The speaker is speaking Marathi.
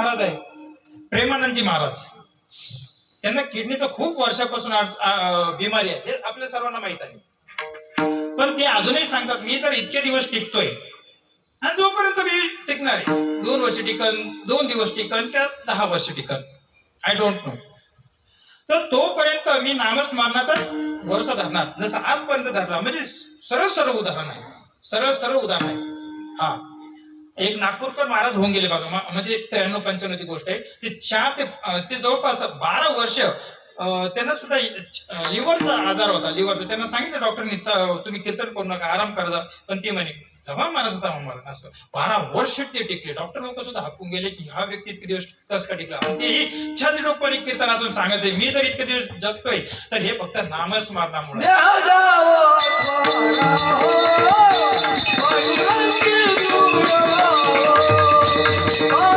महाराज आहे, प्रेमानंदजी महाराज, त्यांना किडनीचं खूप वर्षापासून बिमारी आहे, हे आपल्या सर्वांना माहित आहे. पण ते अजूनही सांगतात मी जर इतके दिवस टिकतोय आणि जोपर्यंत मी टिकणार आहे, 2 वर्ष टिकन, 2 दिवस टिकन, त्या 10 वर्ष टिकन, आय डोंट नो, तर तोपर्यंत मी नामस्मरणाचाच भरोसा धरणार, जसं आजपर्यंत धरला. म्हणजे सरळ उदाहरण आहे, सरळ उदाहरण आहे. हा, एक नागपूरकर महाराज होऊन गेले बघा, म्हणजे 93-95 ची गोष्ट आहे. ते जवळपास 12 वर्ष त्यांना सुद्धा लिव्हरचा आजार होता, लिव्हरचा. त्यांना सांगितलं डॉक्टरनी तुम्ही कीर्तन करू नका, आराम करा, पण ते म्हणे जमा महाराज मला असं 12 वर्ष ते टिकले. डॉक्टर लोक सुद्धा हाकून गेले की हा व्यक्ती इतके दिवस कस का टिकला. तेही छंदरूपी कीर्तनातून सांगायचंय, मी जर इतके दिवस जगतोय तर हे फक्त नामस्मरणामुळे. Oh,